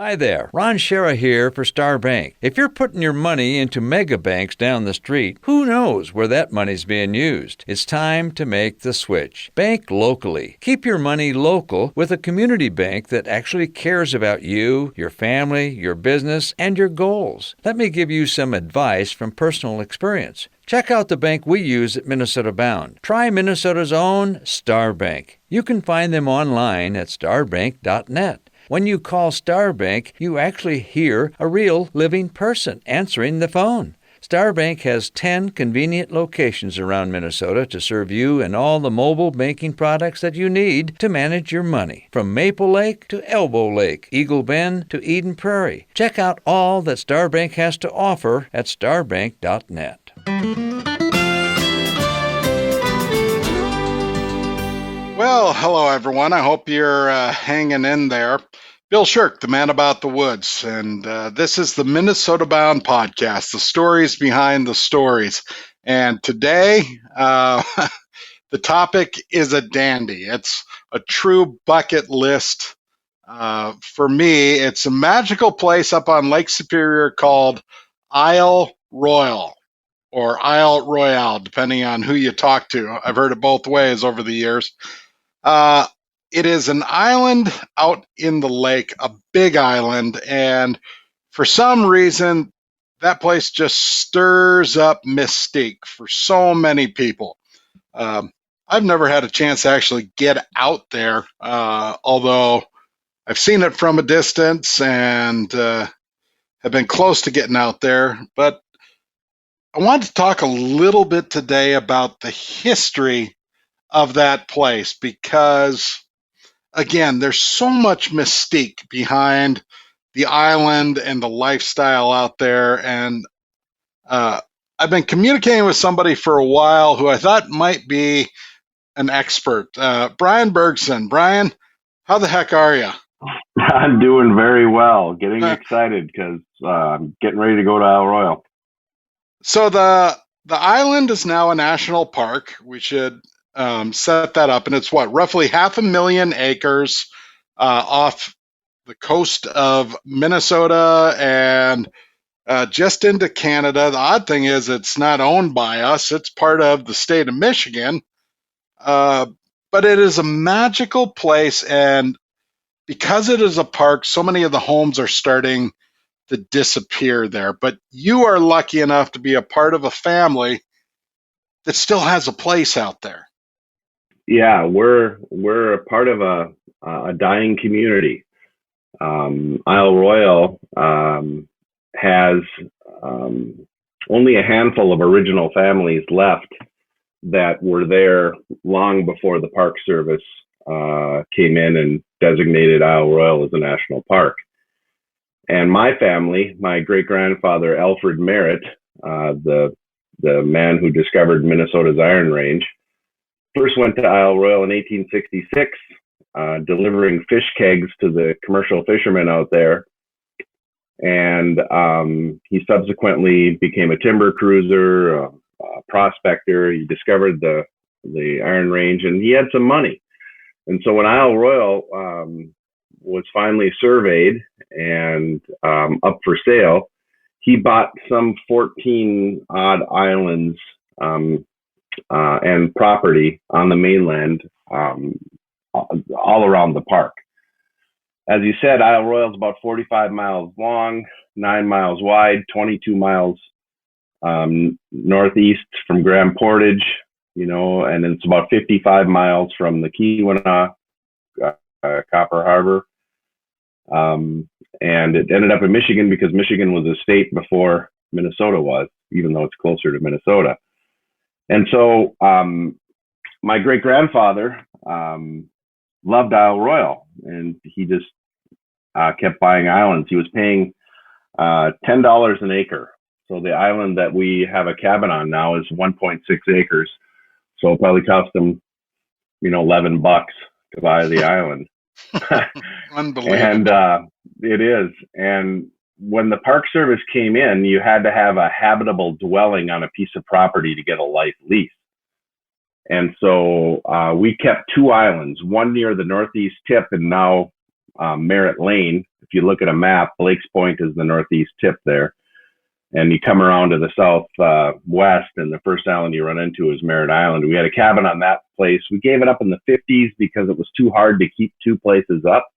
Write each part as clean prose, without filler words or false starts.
Hi there, Ron Shera here for Star Bank. If you're putting your money into mega banks down the street, who knows where that money's being used? It's time to make the switch. Bank locally. Keep your money local with a community bank that actually cares about you, your family, your business, and your goals. Let me give you some advice from personal experience. Check out the bank we use at Minnesota Bound. Try Minnesota's own Star Bank. You can find them online at starbank.net. When you call Star Bank, you actually hear a real living person answering the phone. Star Bank has 10 convenient locations around Minnesota to serve you and all the mobile banking products that you need to manage your money. From Maple Lake to Elbow Lake, Eagle Bend to Eden Prairie. Check out all that Star Bank has to offer at starbank.net. Well, hello, everyone. I hope you're hanging in there. Bill Shirk, the man about the woods, and this is the Minnesota Bound podcast, the stories behind the stories. And today, the topic is a dandy. It's a true bucket list. For me, it's a magical place up on Lake Superior called Isle Royale, or Isle Royale, depending on who you talk to. I've heard it both ways over the years. It is an island out in the lake, a big island, and for some reason, that place just stirs up mystique for so many people. I've never had a chance to actually get out there, although I've seen it from a distance and have been close to getting out there. But I wanted to talk a little bit today about the history of that place because, again, there's so much mystique behind the island and the lifestyle out there. And I've been communicating with somebody for a while who I thought might be an expert, Brian Bergson. Brian, how the heck are you? I'm doing very well. Getting excited because I'm getting ready to go to Isle Royale. So the island is now a national park. We should set that up, and it's roughly 500,000 acres off the coast of Minnesota and just into Canada. The odd thing is it's not owned by us. It's part of the state of Michigan, but it is a magical place, and because it is a park, so many of the homes are starting to disappear there. But you are lucky enough to be a part of a family that still has a place out there. Yeah, we're a part of a dying community. Isle Royale has only a handful of original families left that were there long before the Park Service came in and designated Isle Royale as a national park. And my family, my great-grandfather Alfred Merritt, the man who discovered Minnesota's Iron Range, first went to Isle Royale in 1866, delivering fish kegs to the commercial fishermen out there. And he subsequently became a timber cruiser, a prospector. He discovered the Iron Range, and he had some money. And so when Isle Royale was finally surveyed and up for sale, he bought some 14 odd islands and property on the mainland all around the park. As you said, Isle Royale is about 45 miles long, 9 miles wide, 22 miles northeast from Grand Portage, and it's about 55 miles from the Keweenaw, Copper Harbor. And it ended up in Michigan because Michigan was a state before Minnesota was, even though it's closer to Minnesota. And so my great-grandfather loved Isle Royale, and he just kept buying islands. He was paying $10 an acre. So the island that we have a cabin on now is 1.6 acres. So it probably cost him, $11 to buy the island. Unbelievable. And it is. And when the Park Service came in, you had to have a habitable dwelling on a piece of property to get a life lease. And so we kept two islands, one near the northeast tip and now Merritt Lane, you look at a map, Blake's Point is the northeast tip there. And you come around to the southwest, and the first island you run into is Merritt Island. We had a cabin on that place. We gave it up in the 50s because it was too hard to keep two places up.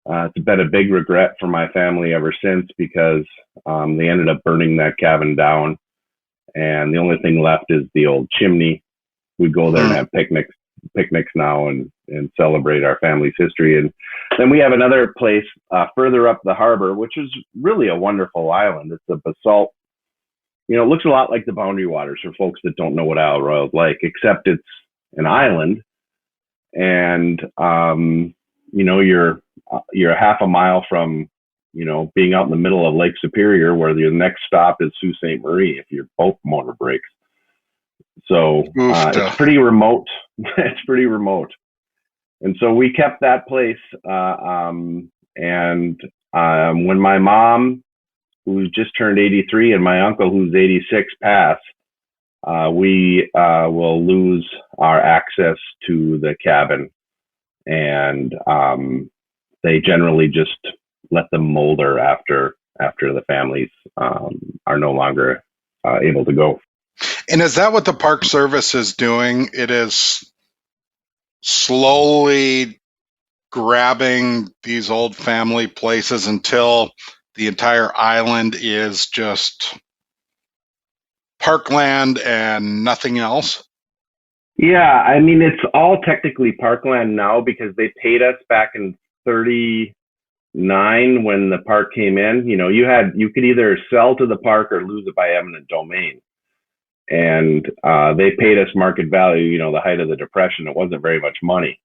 It's been a big regret for my family ever since because they ended up burning that cabin down. And the only thing left is the old chimney. We go there and have picnics now and celebrate our family's history. And then we have another place further up the harbor, which is really a wonderful island. It's a basalt, it looks a lot like the Boundary Waters for folks that don't know what Isle Royale is like, except it's an island. And, you're a half a mile from, being out in the middle of Lake Superior, where the next stop is Sault Ste. Marie if your boat motor breaks. So it's pretty remote. It's pretty remote. And so we kept that place. And when my mom, who's just turned 83, and my uncle, who's 86, pass, we will lose our access to the cabin. And they generally just let them molder after the families are no longer able to go. And is that what the Park Service is doing? It is slowly grabbing these old family places until the entire island is just parkland and nothing else? Yeah, I mean, it's all technically parkland now because they paid us back in 1939 when the park came in. You could either sell to the park or lose it by eminent domain. And they paid us market value, the height of the Depression. It wasn't very much money.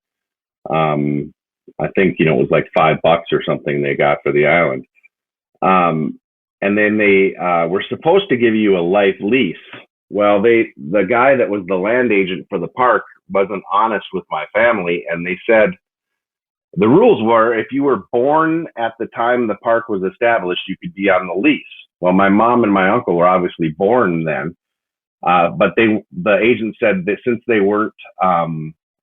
I think, it was like $5 or something they got for the island. And then they were supposed to give you a life lease. Well, the guy that was the land agent for the park wasn't honest with my family. And they said the rules were if you were born at the time the park was established, you could be on the lease. Well, my mom and my uncle were obviously born then. But the agent said that since they weren't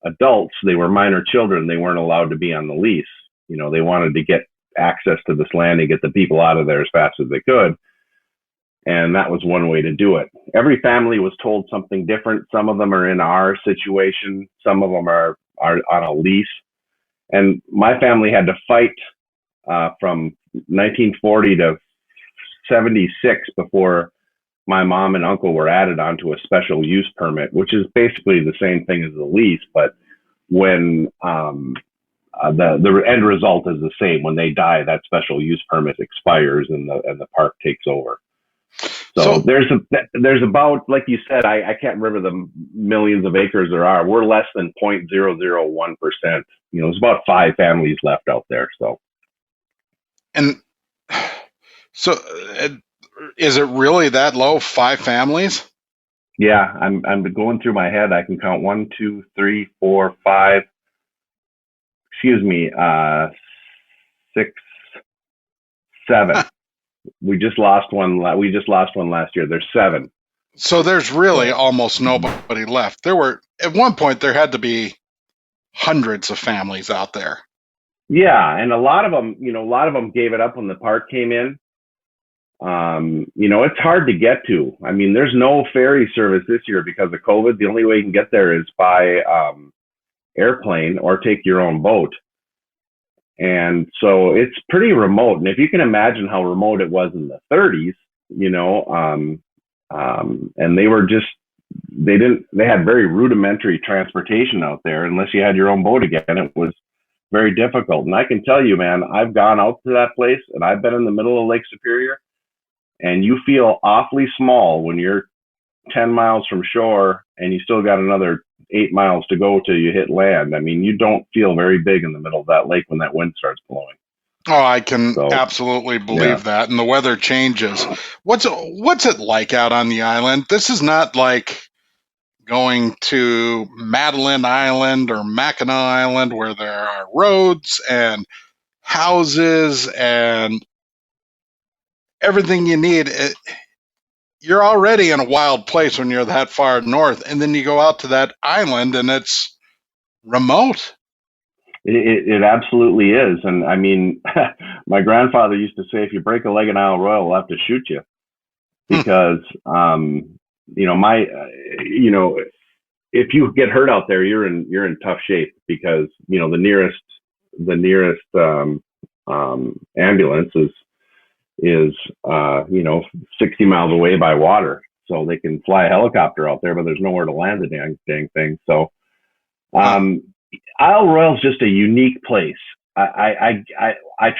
adults, they were minor children, they weren't allowed to be on the lease. They wanted to get access to this land and get the people out of there as fast as they could. And that was one way to do it. Every family was told something different. Some of them are in our situation. Some of them are on a lease. And my family had to fight from 1940 to 76 before my mom and uncle were added onto a special use permit, which is basically the same thing as the lease, but when the end result is the same. When they die, that special use permit expires and the park takes over. So there's about, like you said, I can't remember the millions of acres there are. We're less than 0.001%. There's about 5 families left out there. So is it really that low? 5 families? Yeah, I'm going through my head. I can count 1, 2, 3, 4, 5. Excuse me, 6, 7. We just lost one. We just lost one last year. There's 7. So there's really almost nobody left. There were at one point there had to be hundreds of families out there. Yeah, and a lot of them gave it up when the park came in. It's hard to get to. I mean, there's no ferry service this year because of COVID. The only way you can get there is by airplane or take your own boat. And so it's pretty remote. And if you can imagine how remote it was in the 30s, and they had very rudimentary transportation out there. Unless you had your own boat again, it was very difficult. And I can tell you, man, I've gone out to that place and I've been in the middle of Lake Superior, and you feel awfully small when you're 10 miles from shore and you still got another 8 miles to go till you hit land. I mean, you don't feel very big in the middle of that lake when that wind starts blowing. Oh, I can absolutely believe that. And the weather changes. What's it like out on the island? This is not like going to Madeline Island or Mackinac Island where there are roads and houses and everything you need. You're already in a wild place when you're that far north, and then you go out to that island and it's remote. It absolutely is. And I mean, my grandfather used to say, if you break a leg in Isle Royale, we'll have to shoot you because, you know, if you get hurt out there, you're in tough shape because, you know, the nearest ambulance is 60 miles away by water. So they can fly a helicopter out there, but there's nowhere to land the dang thing. So, Isle Royale is just a unique place. I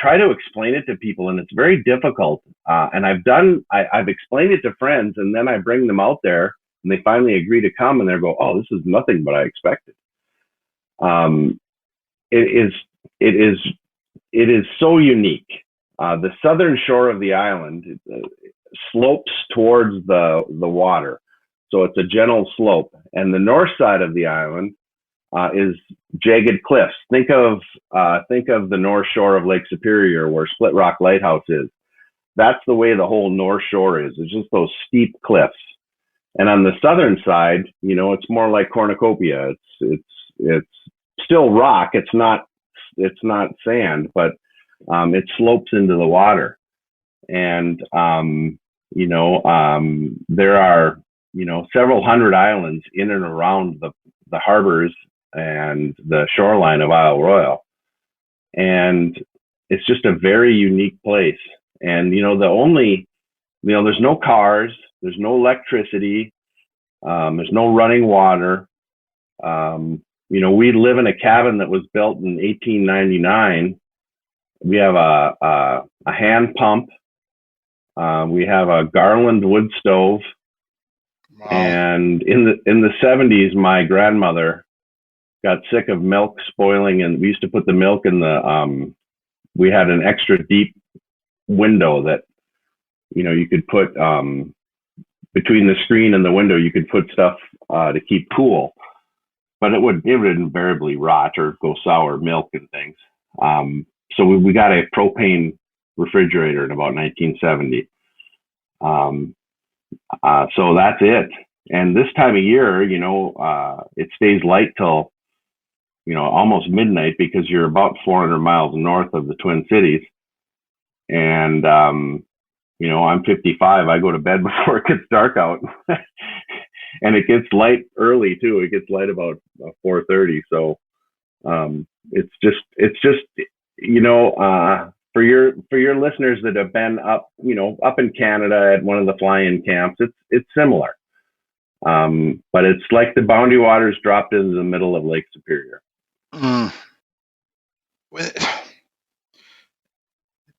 try to explain it to people, and it's very difficult. And I've explained it to friends, and then I bring them out there, and they finally agree to come, and they go, "Oh, this is nothing but I expected." It is so unique. The southern shore of the island slopes towards the water, so it's a gentle slope, and the north side of the island is jagged cliffs. Think of the north shore of Lake Superior, where Split Rock Lighthouse is. That's the way the whole north shore is. It's just those steep cliffs. And on the southern side, you know, it's more like cornucopia. It's still rock. It's not sand, but it slopes into the water. And there are, you know, several hundred islands in and around the harbors and the shoreline of Isle Royale. And it's just a very unique place. And, you know, there's no cars, there's no electricity, there's no running water. You know, we live in a cabin that was built in 1899. We have a hand pump. We have a Garland wood stove. Wow. And in the 70s, my grandmother got sick of milk spoiling, and we used to put the milk in we had an extra deep window that, you know, you could put between the screen and the window, you could put stuff to keep cool, but it would invariably rot or go sour, milk and things. So we got a propane refrigerator in about 1970. So that's it. And this time of year, you know, it stays light till, you know, almost midnight, because you're about 400 miles north of the Twin Cities. And, you know, I'm 55. I go to bed before it gets dark out. And it gets light early too. It gets light about 4:30. So, it's just, you know, for your listeners that have been up in Canada at one of the fly-in camps, it's similar. But it's like the Boundary Waters dropped into the middle of Lake Superior.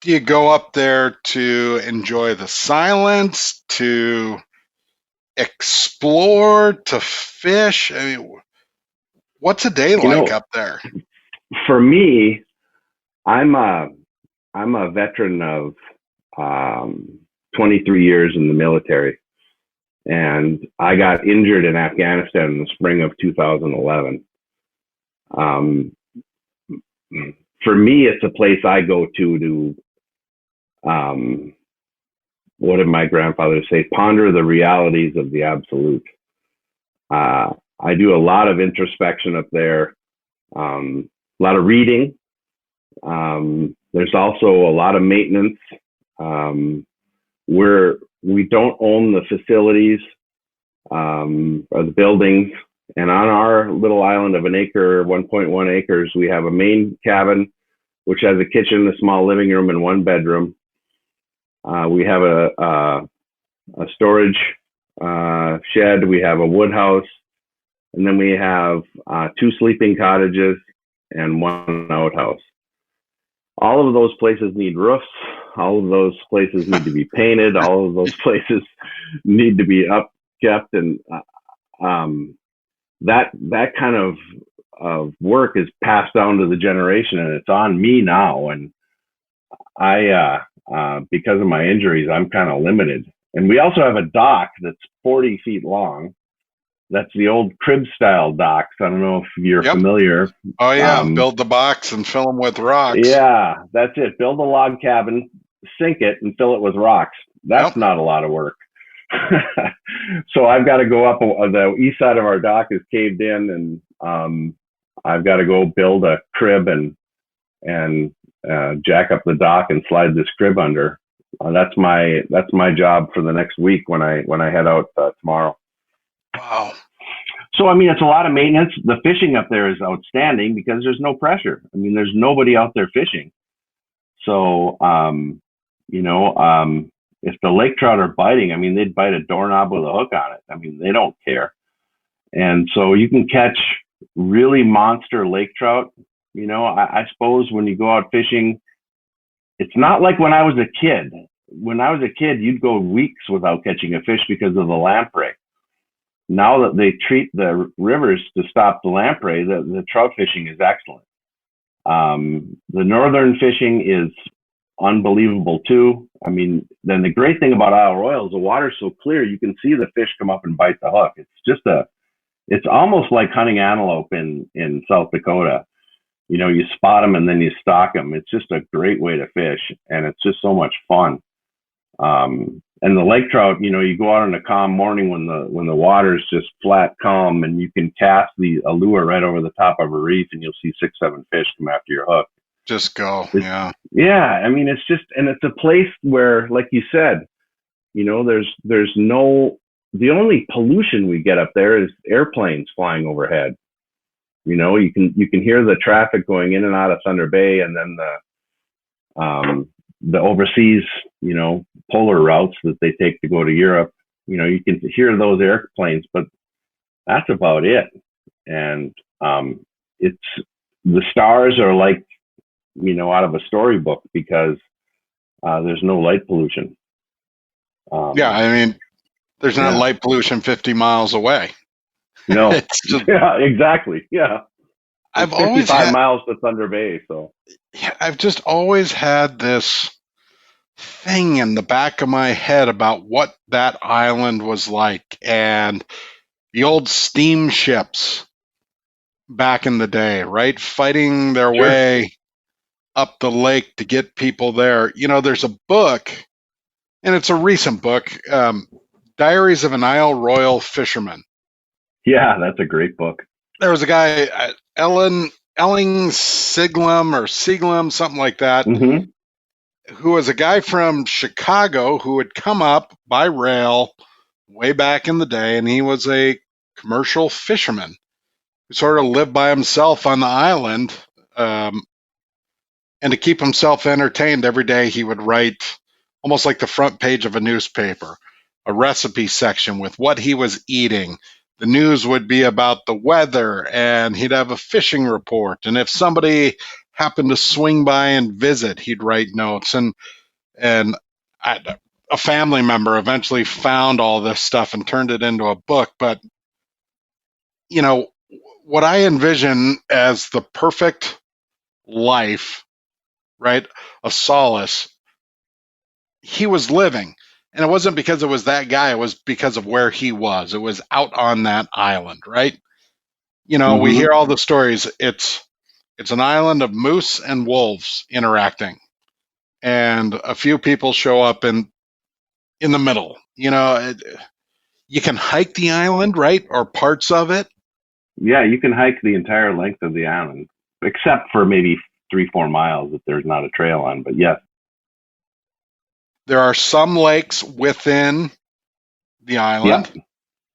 Do you go up there to enjoy the silence, to explore, to fish? I mean, what's a day like up there? For me, I'm a veteran of 23 years in the military, and I got injured in Afghanistan in the spring of 2011. For me, it's a place I go to what did my grandfather say? Ponder the realities of the absolute. I do a lot of introspection up there, a lot of reading. There's also a lot of maintenance. We don't own the facilities or the buildings. And on our little island of 1.1 acres, we have a main cabin, which has a kitchen, a small living room, and one bedroom. We have a storage shed. We have a wood house, and then we have 2 sleeping cottages and 1 outhouse. All of those places need roofs. All of those places need to be painted. All of those places need to be upkept, and that kind of work is passed down to the generation, and it's on me now. And I, because of my injuries, I'm kind of limited. And we also have a dock that's 40 feet long. That's the old crib style docks. I don't know if you're familiar. Oh yeah, build the box and fill them with rocks. Yeah, that's it. Build a log cabin, sink it, and fill it with rocks. That's not a lot of work. So I've got to go up. The east side of our dock is caved in, and I've got to go build a crib and jack up the dock and slide this crib under. That's my job for the next week when I head out tomorrow. Wow. So, I mean, it's a lot of maintenance. The fishing up there is outstanding because there's no pressure. I mean, there's nobody out there fishing. So, if the lake trout are biting, I mean, they'd bite a doorknob with a hook on it. I mean, they don't care. And so you can catch really monster lake trout. I suppose when you go out fishing, it's not like when I was a kid. When I was a kid, you'd go weeks without catching a fish because of the lamprey. Now that they treat the rivers to stop the lamprey, the trout fishing is excellent. The northern fishing is unbelievable too. I mean, then the great thing about Isle Royale is the water's so clear, you can see the fish come up and bite the hook. It's almost like hunting antelope in South Dakota. You spot them and then you stalk them. It's just a great way to fish, and it's just so much fun. And the lake trout, you go out on a calm morning when the water's just flat calm, and you can cast a lure right over the top of a reef, and you'll see 6-7 fish come after your hook. Just go. Yeah. I mean, it's a place where, like you said, there's no, the only pollution we get up there is airplanes flying overhead. You can hear the traffic going in and out of Thunder Bay, and then the overseas, polar routes that they take to go to Europe. You can hear those airplanes, but that's about it. And it's, the stars are like, out of a storybook because there's no light pollution. I mean, there's not light pollution 50 miles away. No, it's just, yeah, exactly. Yeah. I've always 55 miles to Thunder Bay. So I've just always had this thing in the back of my head about what that island was like, and the old steamships back in the day, right? Fighting their way up the lake to get people there. There's a book, and it's a recent book, Diaries of an Isle Royale Fisherman. Yeah, that's a great book. There was a guy, Elling Seglem, something like that, who was a guy from Chicago who had come up by rail way back in the day, and he was a commercial fisherman who sort of lived by himself on the island. And to keep himself entertained every day, he would write almost like the front page of a newspaper, a recipe section with what he was eating. The news would be about the weather, and he'd have a fishing report. And if somebody happened to swing by and visit, he'd write notes. And a family member eventually found all this stuff and turned it into a book. But, what I envision as the perfect life, right, of solace, he was living. And it wasn't because it was that guy. It was because of where he was. It was out on that island, right? We hear all the stories. It's an island of moose and wolves interacting. And a few people show up in the middle. You can hike the island, right? Or parts of it. Yeah, you can hike the entire length of the island, except for maybe 3-4 miles that there's not a trail on. But yes. There are some lakes within the island.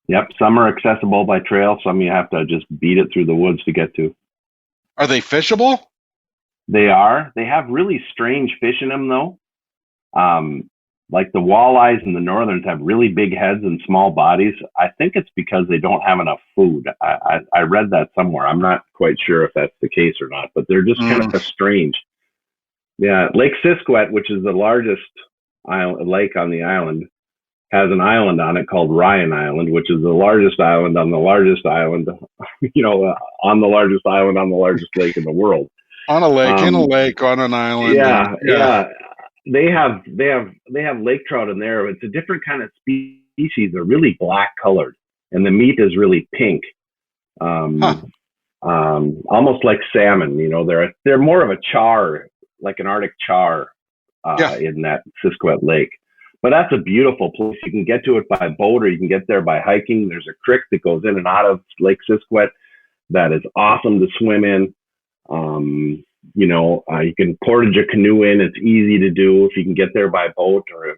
Yep. Some are accessible by trail. Some you have to just beat it through the woods to get to. Are they fishable? They are. They have really strange fish in them, though. Like the walleyes and the northerns have really big heads and small bodies. I think it's because they don't have enough food. I read that somewhere. I'm not quite sure if that's the case or not, but they're just kind of strange. Yeah, Lake Siskiwet, which is the largest lake on the island, has an island on it called Ryan Island, which is the largest island on the largest island, on the largest island on the largest lake in the world. On a lake, in a lake, on an island. Yeah. They have lake trout in there. It's a different kind of species. They're really black colored, and the meat is really pink, almost like salmon. They're more of a char, like an Arctic char, in that Siskiwet Lake. But that's a beautiful place. You can get to it by boat, or you can get there by hiking. There's a creek that goes in and out of Lake Siskiwet. that is awesome to swim in. You can portage a canoe in. It's easy to do if you can get there by boat, or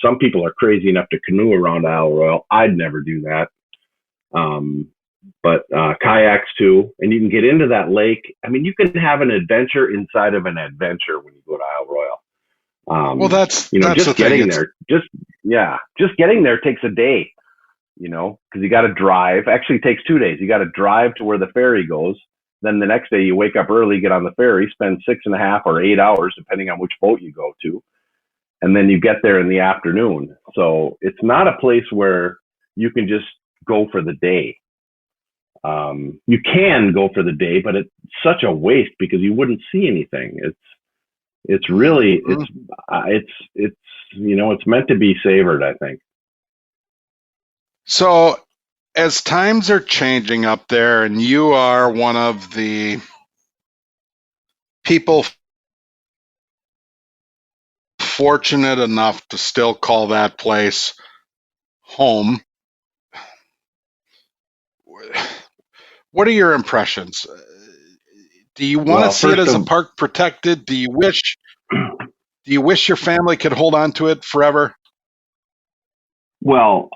some people are crazy enough to canoe around Isle Royale. I'd never do that. But kayaks too, and you can get into that lake. I mean, you can have an adventure inside of an adventure when you go to Isle Royale. Well, that's just the getting thing. there. Just getting there takes a day. Because you got to drive. Actually, it takes 2 days. You got to drive to where the ferry goes. Then the next day, you wake up early, get on the ferry, spend 6.5 or 8 hours, depending on which boat you go to, and then you get there in the afternoon. So it's not a place where you can just go for the day. You can go for the day, but it's such a waste because you wouldn't see anything. It's really it's meant to be savored, I think. So as times are changing up there, and you are one of the people fortunate enough to still call that place home, what are your impressions? Do you want to see it as a park protected? Do you wish your family could hold on to it forever? Well,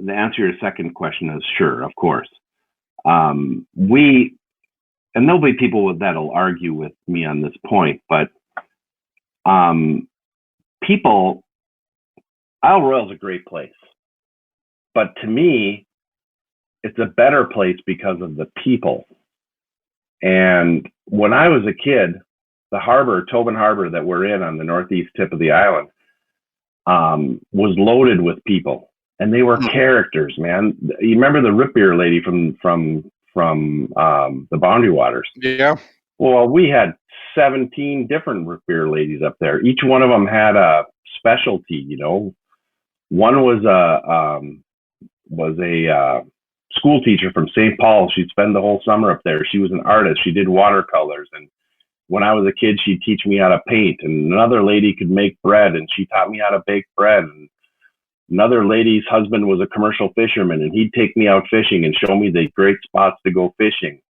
the answer to your second question is sure, of course. And there'll be people that'll argue with me on this point, but Isle Royale is a great place. But to me, it's a better place because of the people. And when I was a kid, the harbor, Tobin Harbor, that we're in on the northeast tip of the island, was loaded with people, and they were characters, man. You remember the root beer lady from the Boundary Waters? Yeah. Well, we had 17 different root beer ladies up there. Each one of them had a specialty. One was a school teacher from St. Paul. She'd spend the whole summer up there. She was an artist. She did watercolors, and when I was a kid, she'd teach me how to paint. And another lady could make bread, and she taught me how to bake bread. And another lady's husband was a commercial fisherman, and he'd take me out fishing and show me the great spots to go fishing.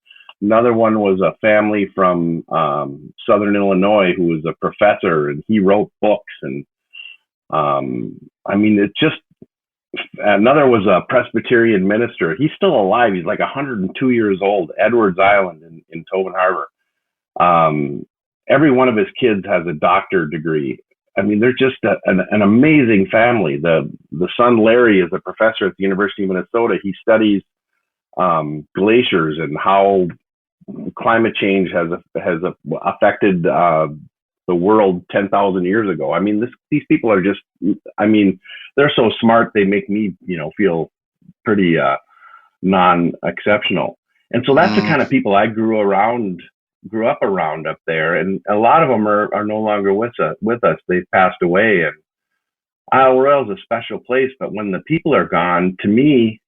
Another one was a family from Southern Illinois who was a professor, and he wrote books. And another was a Presbyterian minister. He's still alive. He's like 102 years old, Edwards Island in Tobin Harbor. Every one of his kids has a doctorate degree. I mean, they're just an amazing family. The son, Larry, is a professor at the University of Minnesota. He studies glaciers and how climate change has affected the world 10,000 years ago. I mean, these people are just, they're so smart, they make me, feel pretty non-exceptional. And so that's the kind of people I grew up around up there. And a lot of them are no longer with us. They've passed away. And Isle Royale is a special place, but when the people are gone, to me,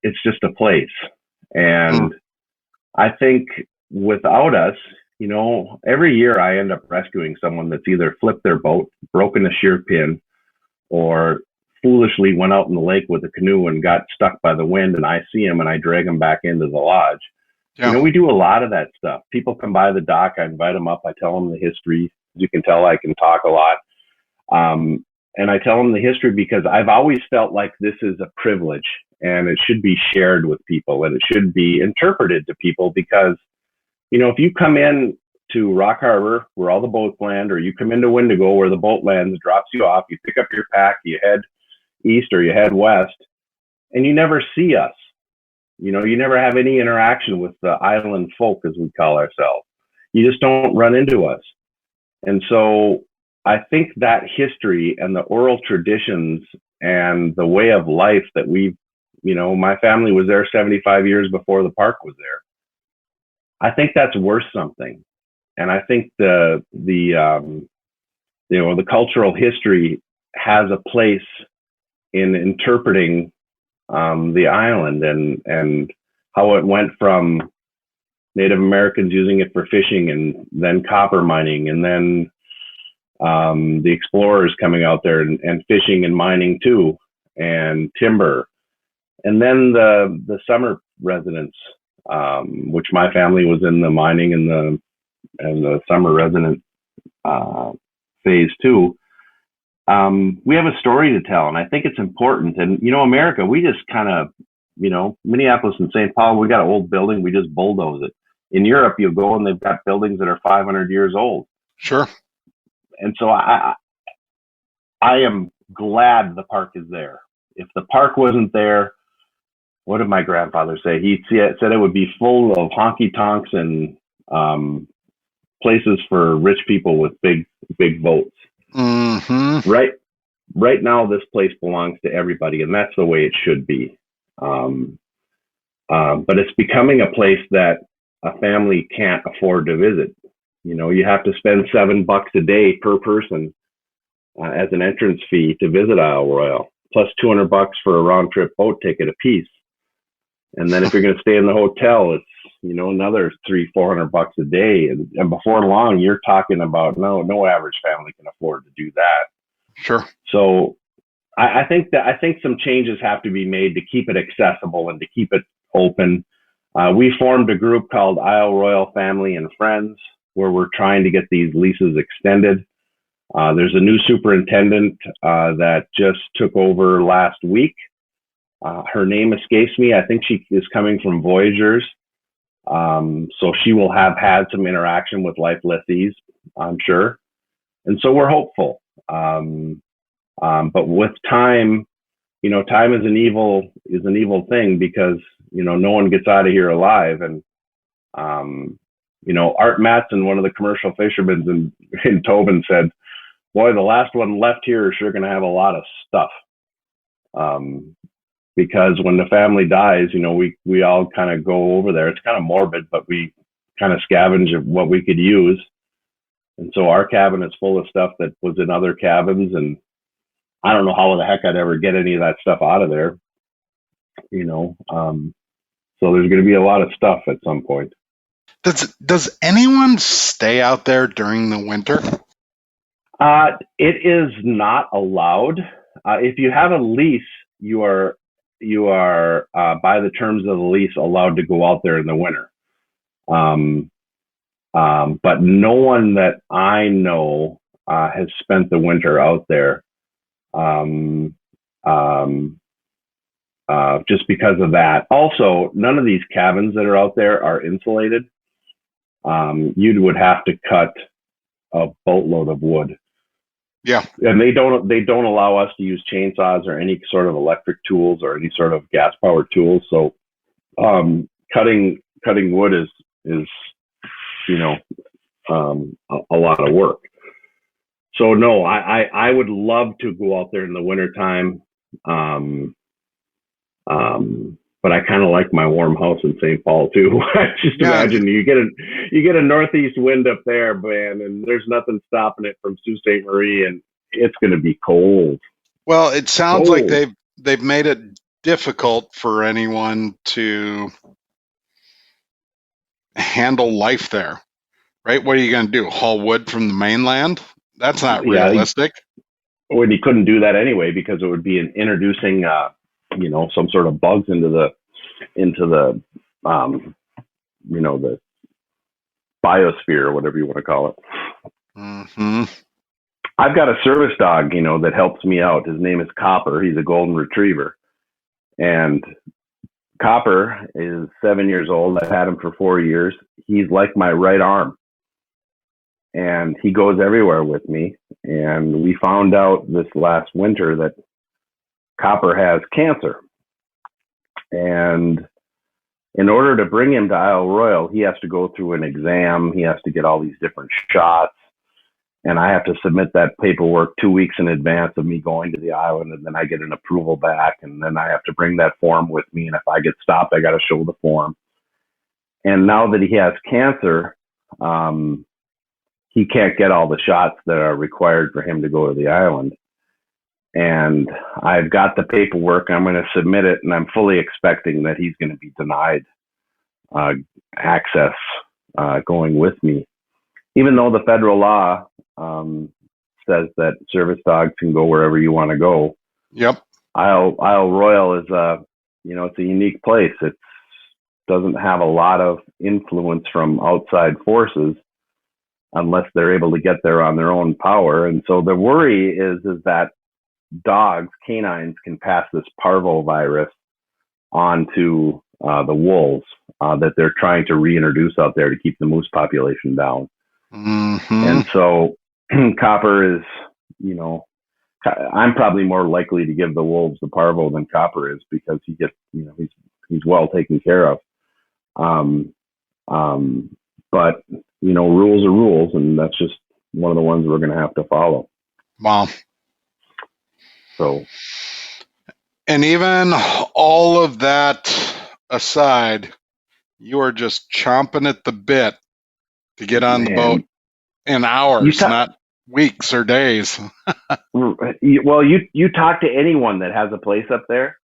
it's just a place. And I think without us, every year I end up rescuing someone that's either flipped their boat, broken a shear pin, or foolishly went out in the lake with a canoe and got stuck by the wind, and I see them and I drag them back into the lodge. Yeah. We do a lot of that stuff. People come by the dock, I invite them up, I tell them the history. As you can tell, I can talk a lot. And I tell them the history because I've always felt like this is a privilege, and it should be shared with people, and it should be interpreted to people because, if you come in to Rock Harbor where all the boats land, or you come into Wendigo where the boat lands, drops you off, you pick up your pack, you head east or you head west, and you never see us. You never have any interaction with the island folk, as we call ourselves. You just don't run into us. And so I think that history and the oral traditions and the way of life that my family was there 75 years before the park was there. I think that's worth something. And I think the cultural history has a place in interpreting the island and how it went from Native Americans using it for fishing and then copper mining, and then the explorers coming out there and fishing and mining too, and timber, and then the summer residents which my family was in the mining and the summer resident phase too. We have a story to tell, and I think it's important. And America, we just kind of, Minneapolis and St. Paul, we got an old building, we just bulldoze it. In Europe, you go and they've got buildings that are 500 years old. Sure. And so I am glad the park is there. If the park wasn't there, what did my grandfather say? He said it would be full of honky tonks and places for rich people with big boats. Mm-hmm. Right now, this place belongs to everybody, and that's the way it should be. But it's becoming a place that a family can't afford to visit. You have to spend $7 a day per person as an entrance fee to visit Isle Royale, plus $200 for a round trip boat ticket a piece. And then if you're going to stay in the hotel, it's another $300-400 a day, and before long, you're talking about no average family can afford to do that. Sure. So I think some changes have to be made to keep it accessible and to keep it open. We formed a group called Isle Royale Family and Friends, where we're trying to get these leases extended. There's a new superintendent that just took over last week. Her name escapes me. I think she is coming from Voyagers. So she will have had some interaction with life lessees, I'm sure. And so we're hopeful. But with time, time is an evil thing, because, no one gets out of here alive. And, Art Matson, one of the commercial fishermen in Tobin, said, boy, the last one left here is sure going to have a lot of stuff. Because when the family dies, we all kind of go over there. It's kind of morbid, but we kind of scavenge what we could use. And so our cabin is full of stuff that was in other cabins, and I don't know how the heck I'd ever get any of that stuff out of there. So there's going to be a lot of stuff at some point. Does anyone stay out there during the winter? It is not allowed. If you have a lease, you are by the terms of the lease allowed to go out there in the winter. But no one that I know has spent the winter out there, just because of that. Also, none of these cabins that are out there are insulated. You would have to cut a boatload of wood. Yeah. And they don't allow us to use chainsaws or any sort of electric tools or any sort of gas powered tools. So cutting wood is a lot of work. So no, I would love to go out there in the wintertime. But I kind of like my warm house in St. Paul too. Just imagine you get a northeast wind up there, man, and there's nothing stopping it from Sault Ste. Marie, and it's going to be cold. Well, it sounds like they've made it difficult for anyone to handle life there, right? What are you going to do? Haul wood from the mainland? That's not realistic. Well, you couldn't do that anyway, because it would be introducing some sort of bugs into the the biosphere, or whatever you want to call it. Mm-hmm. I've got a service dog, that helps me out. His name is Copper. He's a golden retriever, and Copper is 7 years old. I've had him for 4 years. He's like my right arm, and he goes everywhere with me. And we found out this last winter that Copper has cancer. And in order to bring him to Isle Royale, he has to go through an exam. He has to get all these different shots. And I have to submit that paperwork 2 weeks in advance of me going to the island. And then I get an approval back. And then I have to bring that form with me. And if I get stopped, I got to show the form. And now that he has cancer, he can't get all the shots that are required for him to go to the island. And I've got the paperwork. I'm going to submit it, and I'm fully expecting that he's going to be denied access going with me, even though the federal law says that service dogs can go wherever you want to go. Yep. Isle Royale is it's a unique place. doesn't have a lot of influence from outside forces unless they're able to get there on their own power. And so the worry is that dogs, canines, can pass this parvovirus onto the wolves that they're trying to reintroduce out there to keep the moose population down. Mm-hmm. And so Copper is, I'm probably more likely to give the wolves the parvo than Copper is, because he gets, he's well taken care of. But rules are rules, and that's just one of the ones we're going to have to follow. Wow. So, and even all of that aside, you are just chomping at the bit to get on the boat in hours, not weeks or days. Well, you talk to anyone that has a place up there.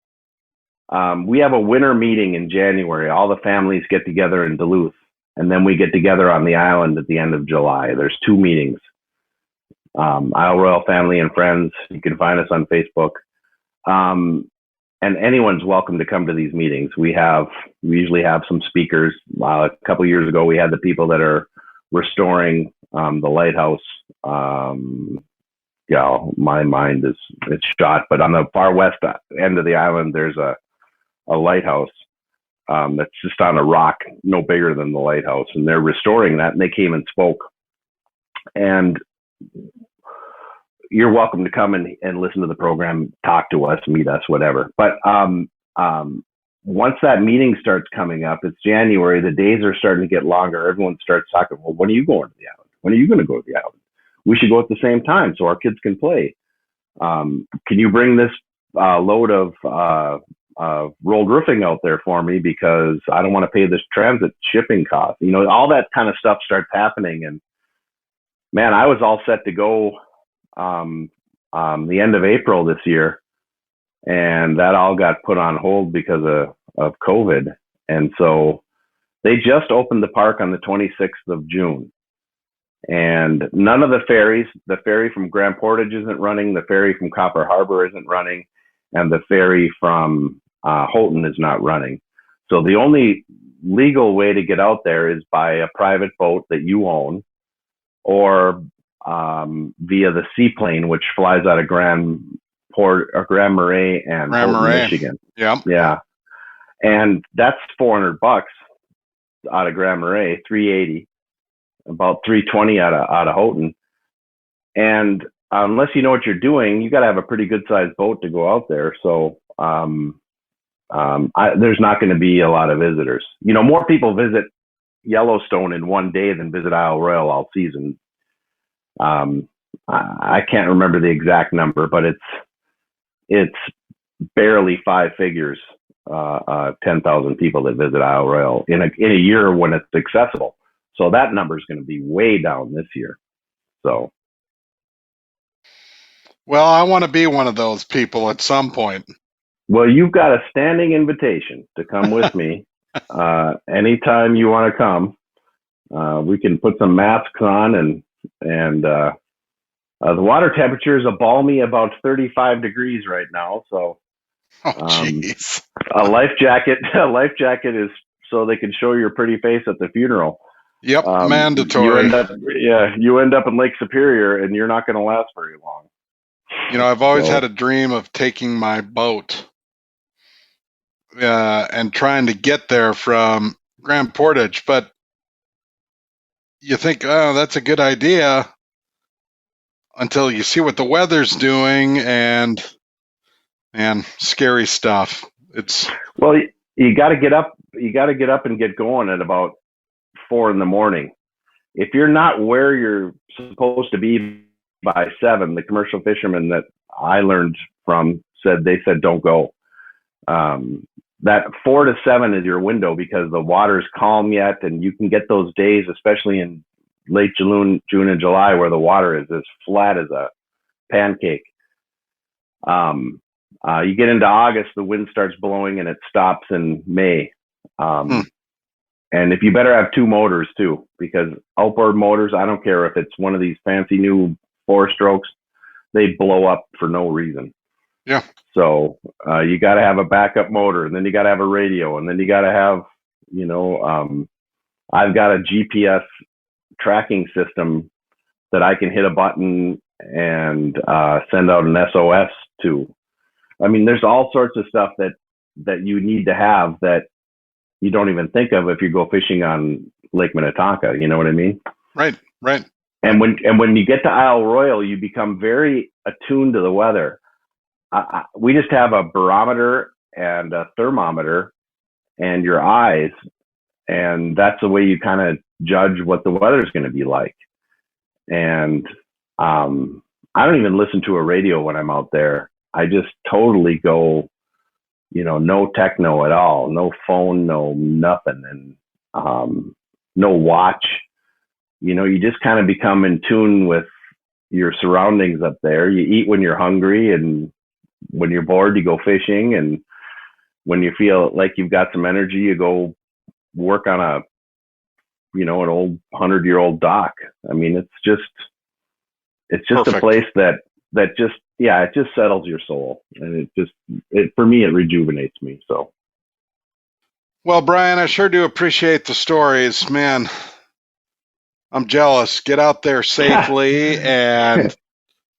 We have a winter meeting in January. All the families get together in Duluth, and then we get together on the island at the end of July. There's 2 meetings. Isle Royale Family and Friends. You can find us on Facebook. And anyone's welcome to come to these meetings. We usually have some speakers. A couple of years ago, we had the people that are restoring the lighthouse. My mind it's shot, but on the far west end of the island, there's a lighthouse that's just on a rock, no bigger than the lighthouse, and they're restoring that. And they came and spoke. And you're welcome to come and listen to the program, talk to us, meet us, whatever. But once that meeting starts coming up, it's January, the days are starting to get longer. Everyone starts talking, well, when are you going to the island? When are you going to go to the island? We should go at the same time so our kids can play. Can you bring this load of rolled roofing out there for me, because I don't want to pay this transit shipping cost? All that kind of stuff starts happening. And man, I was all set to go the end of April this year, and that all got put on hold because of COVID. And so they just opened the park on the 26th of June, and none of the ferry from Grand Portage isn't running, the ferry from Copper Harbor isn't running, and the ferry from Houghton is not running. So the only legal way to get out there is by a private boat that you own, or via the seaplane, which flies out of Grand Marais and Houghton, Michigan. Yeah. And that's $400 out of Grand Marais, $380, about $320 out of Houghton. And unless you know what you're doing, you got to have a pretty good sized boat to go out there. So there's not going to be a lot of visitors. More people visit Yellowstone in one day than visit Isle Royale all season. I can't remember the exact number, but it's barely 5 figures, 10,000 people that visit Isle Royale in a year when it's accessible. So that number is going to be way down this year. So, well, I want to be one of those people at some point. Well, you've got a standing invitation to come with me. Anytime you want to come, we can put some masks on, and the water temperature is a balmy about 35 degrees right now. So, a life jacket is so they can show your pretty face at the funeral. Yep, mandatory. You end up in Lake Superior, and you're not going to last very long. I've always had a dream of taking my boat and trying to get there from Grand Portage, but you think, oh, that's a good idea, until you see what the weather's doing, and scary stuff. Well, you got to get up. You got to get up and get going at about 4 a.m. If you're not where you're supposed to be by 7, the commercial fishermen that I learned from said don't go. That 4 to 7 is your window, because the water's calm yet, and you can get those days, especially in late June and July, where the water is as flat as a pancake. You get into August, the wind starts blowing, and it stops in May. And if you better have 2 motors too, because outboard motors, I don't care if it's one of these fancy new 4-strokes, they blow up for no reason. Yeah. So you got to have a backup motor, and then you got to have a radio, and then you got to have You know, I've got a GPS tracking system that I can hit a button and send out an SOS to. I mean, there's all sorts of stuff that you need to have that you don't even think of if you go fishing on Lake Minnetonka. You know what I mean? Right, right. And when you get to Isle Royale, you become very attuned to the weather. We just have a barometer and a thermometer and your eyes, and that's the way you kind of judge what the weather's going to be like. And I don't even listen to a radio when I'm out there. I just totally go, you know, no techno at all, no phone, no nothing, and no watch. You know, you just kind of become in tune with your surroundings up there. You eat when you're hungry, and when you're bored, you go fishing. And when you feel like you've got some energy, you go work on an old 100-year-old dock. I mean, it's just Perfect. a place that just, yeah, it just settles your soul. And for me, it rejuvenates me. So. Well, Brian, I sure do appreciate the stories, man. I'm jealous. Get out there safely and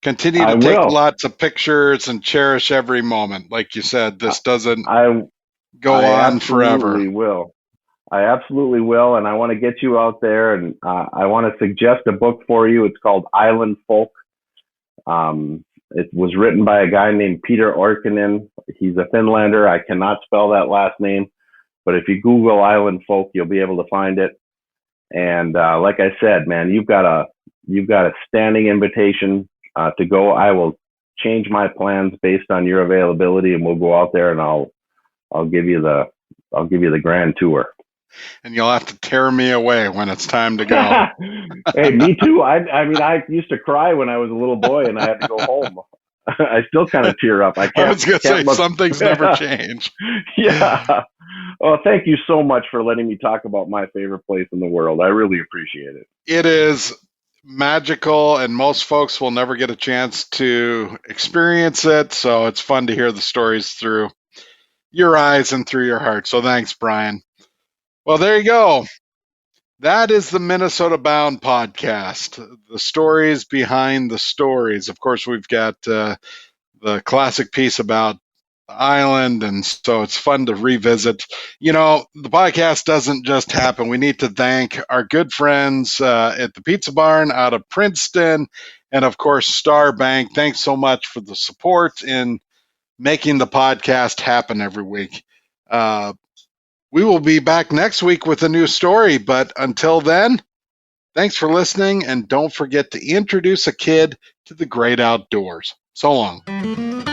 continue to take lots of pictures and cherish every moment. Like you said, this doesn't go on forever. I absolutely will. And I want to get you out there, and I want to suggest a book for you. It's called Island Folk. It was written by a guy named Peter Orkinen. He's a Finlander. I cannot spell that last name, but if you Google Island Folk, you'll be able to find it. And like I said, man, you've got a standing invitation to go. I will change my plans based on your availability, and we'll go out there, and I'll give you the grand tour. And you'll have to tear me away when it's time to go. Hey, me too. I mean, I used to cry when I was a little boy and I had to go home. I still kind of tear up. I was going to say, some things never change. Yeah. Well, thank you so much for letting me talk about my favorite place in the world. I really appreciate it. It is magical, and most folks will never get a chance to experience it. So it's fun to hear the stories through your eyes and through your heart. So thanks, Brian. Well, there you go. That is the Minnesota Bound podcast, the stories behind the stories. Of course, we've got the classic piece about the island, and so it's fun to revisit. You know, the podcast doesn't just happen. We need to thank our good friends at the Pizza Barn out of Princeton, and of course, Star Bank. Thanks so much for the support in making the podcast happen every week. We will be back next week with a new story, but until then, thanks for listening, and don't forget to introduce a kid to the great outdoors. So long.